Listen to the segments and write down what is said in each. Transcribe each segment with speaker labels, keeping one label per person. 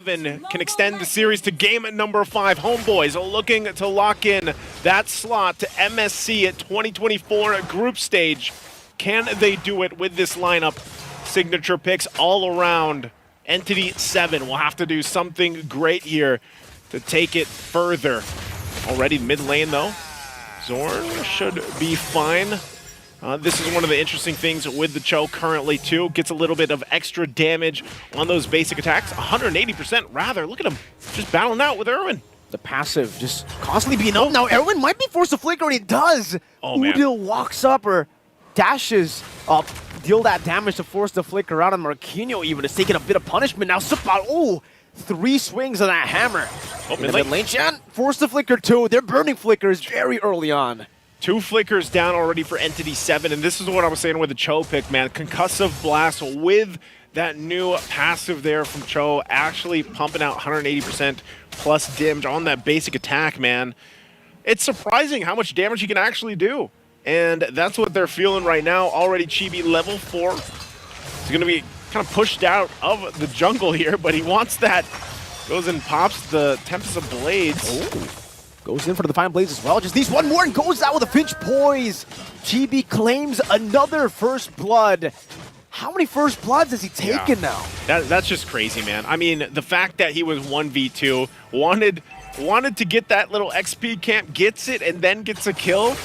Speaker 1: Can extend the series to game number 5. Homebois looking to lock in that slot to MSC at 2024 group stage. Can they do it with this lineup? Signature picks all around. ENTITY7 will have to do something great here to take it further. Already mid lane though. Zorn should be fine. This is one of the interesting things with the Cho currently too. Gets a little bit of extra damage on those basic attacks. 180% rather. Look at him just battling out with Erwin.
Speaker 2: The passive just constantly being up. Now Erwin might be forced to flicker and he does. Udil walks up or dashes up. Deal that damage to force the flicker out, and Marquinhos even is taking a bit of punishment. Now Supa, 3 swings of that hammer. In the mid lane, Chan forced the flicker too. They're burning flickers very early on.
Speaker 1: 2 flickers down already for ENTITY7, and this is what I was saying with the Cho pick, man. Concussive Blast with that new passive there from Cho, actually pumping out 180% plus damage on that basic attack, man. It's surprising how much damage he can actually do, and that's what they're feeling right now. Already Chibi level 4. He's going to be kind of pushed out of the jungle here, but he wants that. Goes and pops the Tempest of Blades.
Speaker 2: Goes in for the Defiant Blades as well. Just needs one more and goes out with a Finch Poise. Chibi claims another first blood. How many first bloods has he taken now?
Speaker 1: That's just crazy, man. I mean, the fact that he was 1v2, wanted to get that little XP camp, gets it, and then gets a kill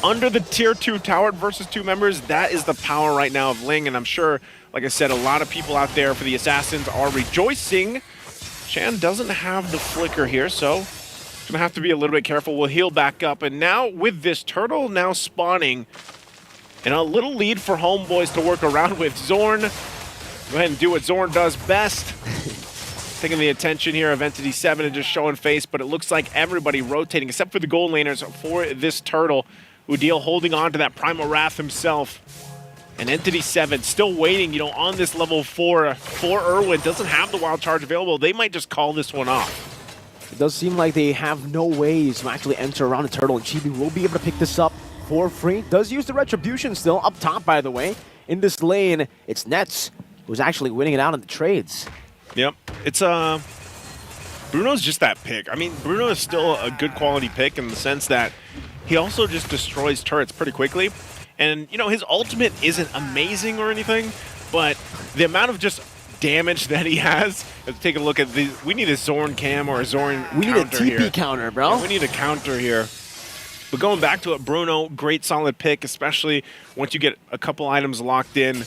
Speaker 1: under the tier 2 tower versus 2 members. That is the power right now of Ling, and I'm sure, like I said, a lot of people out there for the Assassins are rejoicing. Chan doesn't have the flicker here, so gonna have to be a little bit careful. We'll heal back up, and now with this turtle now spawning, and a little lead for Homebois to work around with. Zorn, go ahead and do what Zorn does best. Taking the attention here of ENTITY7 and just showing face, but it looks like everybody rotating except for the gold laners for this turtle. Udil holding on to that Primal Wrath himself. And ENTITY7 still waiting, on this level 4 for Erwin. Doesn't have the wild charge available. They might just call this one off.
Speaker 2: It does seem like they have no ways to actually enter around the turtle, and Chibi will be able to pick this up for free. Does use the Retribution still up top, by the way. In this lane, it's Nets who's actually winning it out in the trades.
Speaker 1: Yep. It's Bruno's just that pick. I mean, Bruno is still a good quality pick in the sense that he also just destroys turrets pretty quickly. And, his ultimate isn't amazing or anything, but the amount of just damage that he has. Let's take a look at the. We need a Zorn cam or a Zorn counter.
Speaker 2: We need a TP counter, bro.
Speaker 1: Yeah, we need a counter here. But going back to it, Bruno, great solid pick, especially once you get a couple items locked in.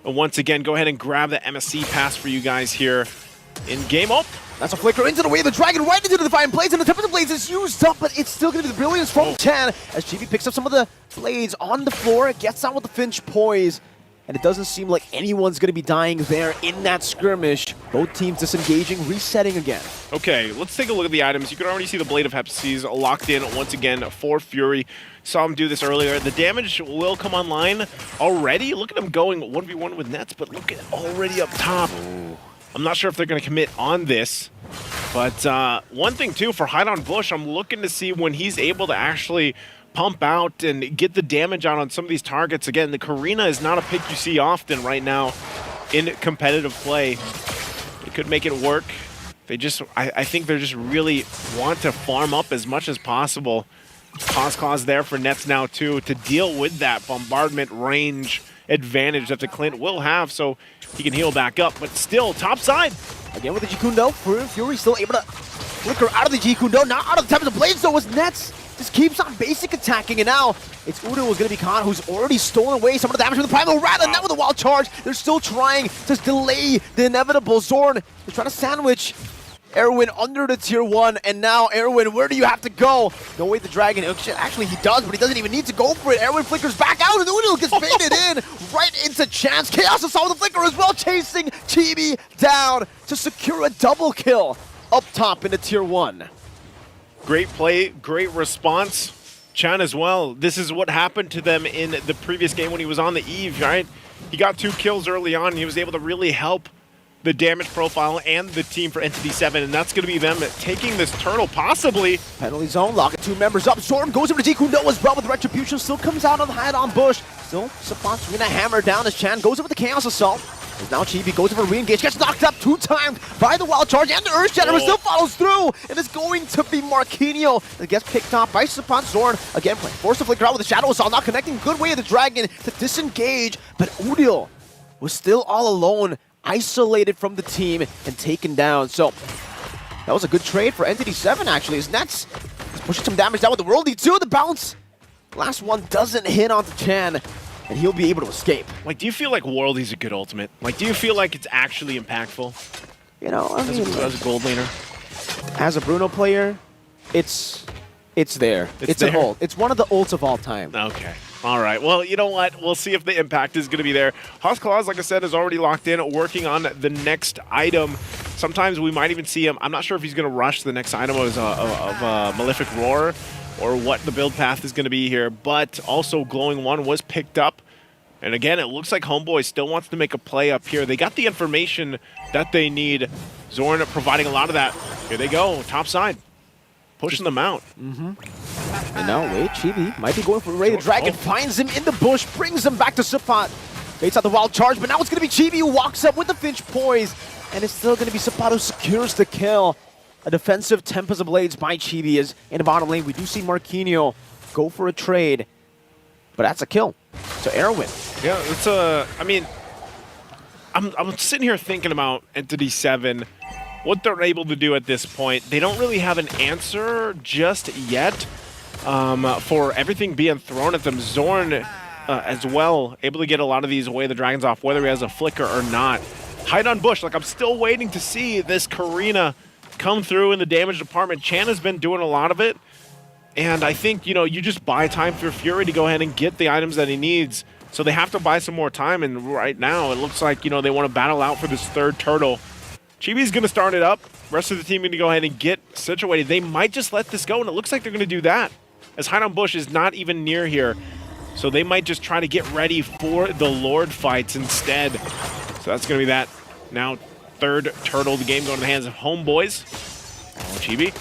Speaker 1: And once again, go ahead and grab the MSC pass for you guys here in game. Oh,
Speaker 2: that's a flicker into the way of the dragon, right into the Defiant Blades, and the Tempest of Blades is used up, but it's still going to be the brilliance from Chan as Chibi picks up some of the blades on the floor, gets out with the Finch Poise. And it doesn't seem like anyone's going to be dying there in that skirmish. Both teams disengaging, resetting again.
Speaker 1: Okay, let's take a look at the items. You can already see the Blade of Hephaestus locked in once again for Fury. Saw him do this earlier. The damage will come online already. Look at him going 1v1 with Nets, but look at already up top. I'm not sure if they're going to commit on this. But one thing, too, for Hide on Bush, I'm looking to see when he's able to actually pump out and get the damage out on some of these targets. Again, the Karina is not a pick you see often right now in competitive play. They could make it work. They just, I think they just really want to farm up as much as possible. Cause there for Nets now too to deal with that bombardment range advantage that the Clint will have, so he can heal back up. But still, top side.
Speaker 2: Again with the Jikundo, Fury still able to flicker out of the Jikundo, not out of the Tempest of Blades though, was Nets. Just keeps on basic attacking, and now it's Udo who's going to be caught, who's already stolen away some of the damage from the Primal Wrath, and now with the wild charge, they're still trying to delay the inevitable. Zorn is trying to sandwich Erwin under the tier 1, and now Erwin, where do you have to go? No way the dragon, actually he does, but he doesn't even need to go for it. Erwin flickers back out, and Udo gets baited in right into Chance. Chaos is with the flicker as well, chasing Chibi down to secure a double kill up top in the tier 1.
Speaker 1: Great play, great response. Chan as well. This is what happened to them in the previous game when he was on the Eve, right? He got 2 kills early on, and he was able to really help the damage profile and the team for ENTITY7, and that's going to be them taking this turtle, possibly.
Speaker 2: Penalty zone, locking 2 members up. Zorn goes over to Jikundo as well with Retribution, still comes out on the Hide on Bush. Still, Sapant's going to hammer down as Chan goes over the Chaos Assault. As now Chibi goes for a re-engage, gets knocked up 2 times by the wild charge, and the Earth Shatter still follows through, and it's going to be Marquinhos that gets picked off by Sapot Zorn. Again, playing force to flicker out with the Shadow Assault, not connecting. Good way of the Dragon to disengage, but Udil was still all alone, isolated from the team, and taken down. So that was a good trade for ENTITY7, actually, as Nets is pushing some damage down with the Worldy 2. The bounce, last one doesn't hit onto Chan, and he'll be able to escape.
Speaker 1: Like, do you feel like Worldy's a good ultimate? Like, do you feel like it's actually impactful?
Speaker 2: You know, I mean,
Speaker 1: as a gold laner?
Speaker 2: as a Bruno player, it's there. It's
Speaker 1: there?
Speaker 2: an ult. It's one of the ults of all time.
Speaker 1: Okay. All right. Well, you know what? We'll see if the impact is going to be there. Hoskala's, like I said, is already locked in, working on the next item. Sometimes we might even see him. I'm not sure if he's going to rush the next item of Malefic Roar or what the build path is going to be here. But also, Glowing One was picked up. And again, it looks like Homebois still wants to make a play up here. They got the information that they need. Zorn providing a lot of that. Here they go, top side. Pushing them out.
Speaker 2: And now, wait, Chibi might be going for a Ray. The Dragon finds him in the bush, brings him back to Sapot. Baits out the wild charge, but now it's going to be Chibi who walks up with the Finch Poise. And it's still going to be Sapot who secures the kill. A defensive Tempest of Blades by Chibi is in the bottom lane. We do see Marquinhos go for a trade, but that's a kill. So Erwin.
Speaker 1: Yeah, it's a. I mean, I'm sitting here thinking about ENTITY7, what they're able to do at this point. They don't really have an answer just yet for everything being thrown at them. Zorn as well, able to get a lot of these away the dragons off, whether he has a flicker or not. Hide on bush. Like, I'm still waiting to see this Karina come through in the damage department. Chan has been doing a lot of it. And I think, you know, you just buy time through Fury to go ahead and get the items that he needs. So they have to buy some more time. And right now, it looks like, you know, they want to battle out for this third turtle. Chibi's going to start it up. Rest of the team going to go ahead and get situated. They might just let this go, and it looks like they're going to do that, as Hide on Bush is not even near here. So they might just try to get ready for the Lord fights instead. So that's going to be that. Now, third turtle of the game going to the hands of Homebois. Oh, Chibi.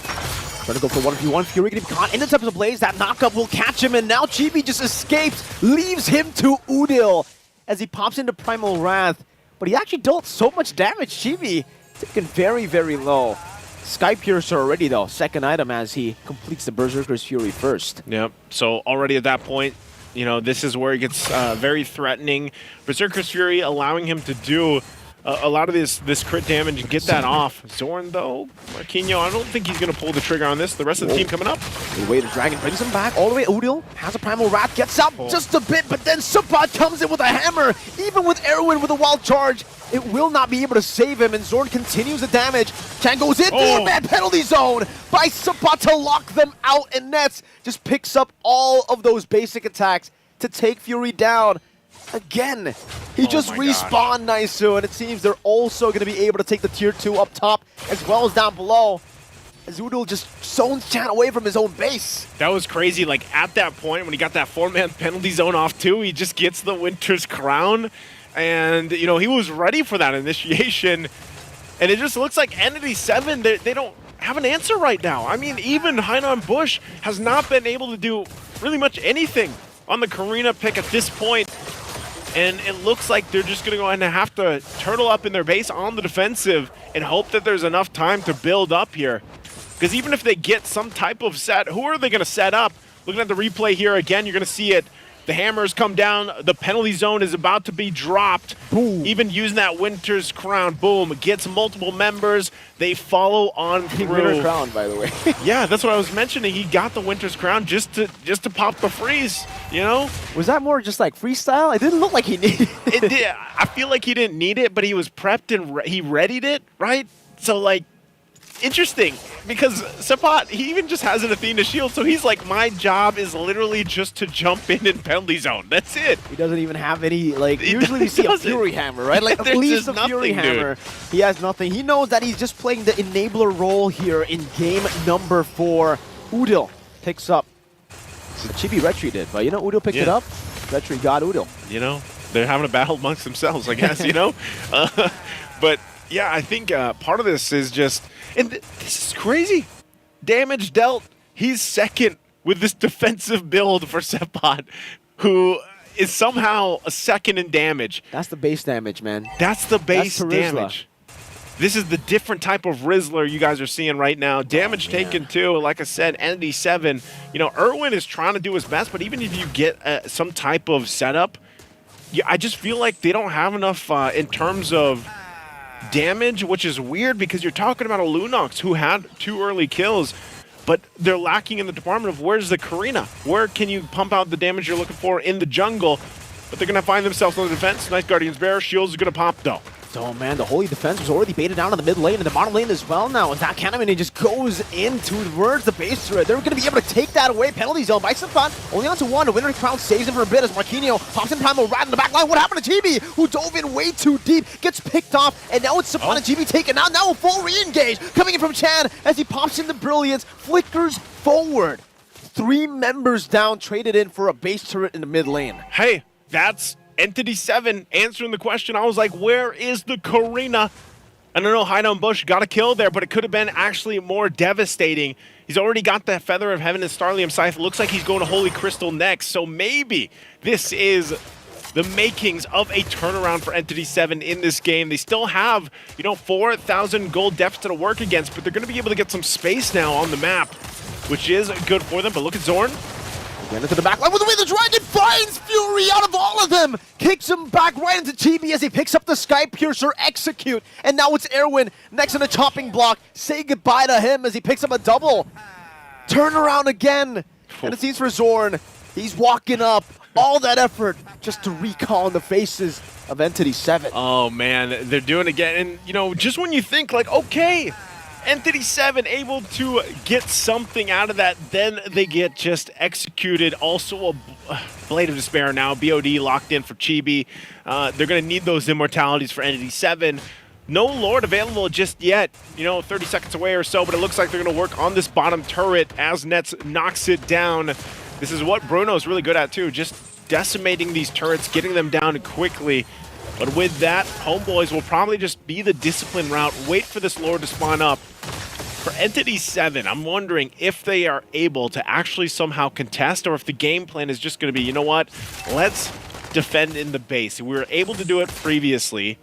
Speaker 2: Trying to go for 1v1. Fury getting caught in the Tempest of Blaze. That knockup will catch him, and now Chibi just escapes, leaves him to Udil as he pops into Primal Wrath. But he actually dealt so much damage. Chibi taken very, very low. Sky Piercer already, though. Second item as he completes the Berserker's Fury first.
Speaker 1: Yep. So already at that point, you know, this is where it gets very threatening. Berserker's Fury allowing him to do a lot of this crit damage and get that off. Zorn, though, Marquinhos, I don't think he's going to pull the trigger on this. The rest of the team coming up.
Speaker 2: The way the Dragon brings him back all the way. Udil has a Primal Wrath, gets up just a bit, but then Sapot comes in with a hammer. Even with Erwin with a wild charge, it will not be able to save him, and Zorn continues the damage. Chan goes in, man, penalty zone by Sapot to lock them out, and Nets just picks up all of those basic attacks to take Fury down. Again, he just respawned Naisu, and it seems they're also going to be able to take the tier 2 up top as well as down below. As Udil just zones Chan away from his own base.
Speaker 1: That was crazy. Like, at that point, when he got that 4-man penalty zone off too, he just gets the Winter's Crown. And, you know, he was ready for that initiation. And it just looks like ENTITY7, they don't have an answer right now. I mean, even Hide on Bush has not been able to do really much anything on the Karina pick at this point. And it looks like they're just going to go ahead and have to turtle up in their base on the defensive and hope that there's enough time to build up here. Because even if they get some type of set, who are they going to set up? Looking at the replay here again, you're going to see it. The hammers come down. The penalty zone is about to be dropped.
Speaker 2: Boom.
Speaker 1: Even using that Winter's Crown. Boom. Gets multiple members. They follow on through.
Speaker 2: Winter's Crown, by the way.
Speaker 1: Yeah, that's what I was mentioning. He got the Winter's Crown just to pop the freeze, you know?
Speaker 2: Was that more just like freestyle? It didn't look like he needed it.
Speaker 1: It did. I feel like he didn't need it, but he was prepped and he readied it, right? So, like, interesting, because Sapot, he even just has an Athena shield, so he's like, my job is literally just to jump in penalty zone. That's it.
Speaker 2: He doesn't even have any, like, usually we see a Fury Hammer, right? Like, at least a Fury Hammer. He has nothing. He knows that he's just playing the enabler role here in game number 4. Udil picks up. Chibi Retri did, but you know, Udil picked it up. Retri got Udil.
Speaker 1: You know, they're having a battle amongst themselves, I guess, you know? But yeah, I think part of this is just, and this is crazy. Damage dealt, he's second with this defensive build for Sapot, who, is somehow a second in damage.
Speaker 2: That's the base damage, man.
Speaker 1: That's the base
Speaker 2: That's
Speaker 1: damage. This is the different type of Rizzler you guys are seeing right now. Damage taken too. Like I said, ENTITY7. You know, Erwin is trying to do his best, but even if you get some type of setup, I just feel like they don't have enough in terms of damage, which is weird because you're talking about a Lunox who had 2 early kills, but they're lacking in the department of where's the Karina? Where can you pump out the damage you're looking for in the jungle? But they're going to find themselves on the defense. Nice Guardian's Bear. Shields are going to pop though.
Speaker 2: Oh man, the Holy Defense was already baited down in the mid lane and the bottom lane as well now. As that Cannon just goes in towards the base turret, they're going to be able to take that away. Penalty zone by Stefan, only on to 1. The Winter Crown saves him for a bit as Marquinhos pops in Primal Rat in the back line. What happened to Chibi, who dove in way too deep, gets picked off, and now it's Stefan and Chibi taken out. Now a full re-engage coming in from Chan as he pops in the Brilliance, flickers forward. 3 members down, traded in for a base turret in the mid lane.
Speaker 1: Hey, that's ENTITY7 answering the question. I was like, where is the Karina? I don't know, Hideout Bush got a kill there, but it could have been actually more devastating. He's already got the Feather of Heaven and Starlium Scythe. Looks like he's going to Holy Crystal next, so maybe this is the makings of a turnaround for ENTITY7 in this game. They still have, you know, 4,000 gold deficit to work against, but they're going to be able to get some space now on the map, which is good for them. But look at Zorn.
Speaker 2: Again into the back line with the way the Dragon finds Fury out of all of them. Kicks him back right into Chibi as he picks up the Sky Piercer, execute. And now it's Erwin next in the chopping block. Say goodbye to him as he picks up a double. Turn around again. And it seems for Zorn. He's walking up. All that effort just to recall in the faces of ENTITY7.
Speaker 1: Oh man, they're doing it again. And you know, just when you think like, okay, ENTITY7 able to get something out of that, then they get just executed. Also a Blade of Despair now, BOD locked in for Chibi. They're going to need those immortalities for ENTITY7. No Lord available just yet, you know, 30 seconds away or so, but it looks like they're going to work on this bottom turret as Nets knocks it down. This is what Bruno's really good at too, just decimating these turrets, getting them down quickly. But with that, Homebois will probably just be the discipline route, wait for this Lord to spawn up. For ENTITY7, I'm wondering if they are able to actually somehow contest, or if the game plan is just going to be, you know what, let's defend in the base. We were able to do it previously.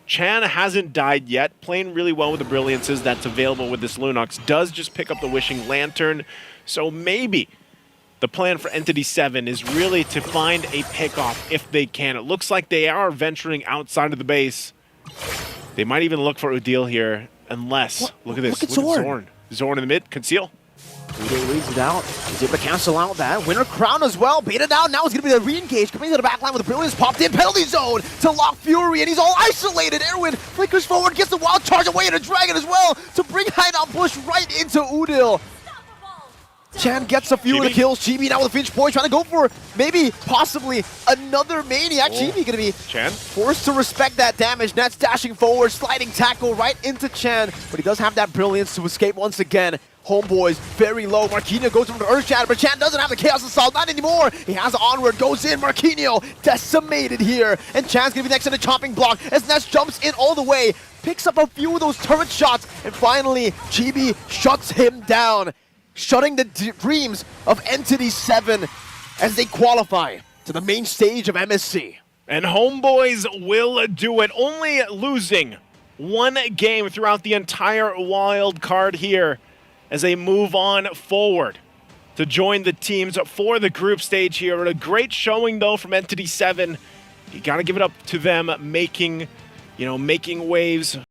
Speaker 1: Chan hasn't died yet, playing really well with the Brilliances that's available with this Lunox, does just pick up the Wishing Lantern, so maybe the plan for ENTITY7 is really to find a pickoff if they can. It looks like they are venturing outside of the base. They might even look for Udil here, unless, look at this,
Speaker 2: look at Zorn.
Speaker 1: Zorn. Zorn in the mid, conceal.
Speaker 2: Udil leads it out. He's able to cancel out that. Winter Crown as well, baited out. Now it's going to be the re-engage. Coming to the back line with the Brilliance popped in. Penalty zone to lock Fury, and he's all isolated. Erwin flickers forward, gets the wild charge away, and a Dragon as well to bring Hideout Bush right into Udil. Chan gets a few of the kills. Chibi now with a Finch Boy trying to go for maybe, possibly another Maniac. Chibi going to be forced to respect that damage. Nets dashing forward, sliding tackle right into Chan, but he does have that Brilliance to escape once again. Homebois very low. Marquinhos goes from the Earth Shatter, but Chan doesn't have the Chaos Assault, not anymore. He has Onward, goes in. Marquinhos decimated here, and Chan's going to be next in the chopping block as Nets jumps in all the way, picks up a few of those turret shots, and finally Chibi shuts him down, shutting the dreams of ENTITY7 as they qualify to the main stage of MSC.
Speaker 1: And Homebois will do it, only losing 1 game throughout the entire wild card here as they move on forward to join the teams for the group stage here. A great showing though from ENTITY7. You got to give it up to them making waves.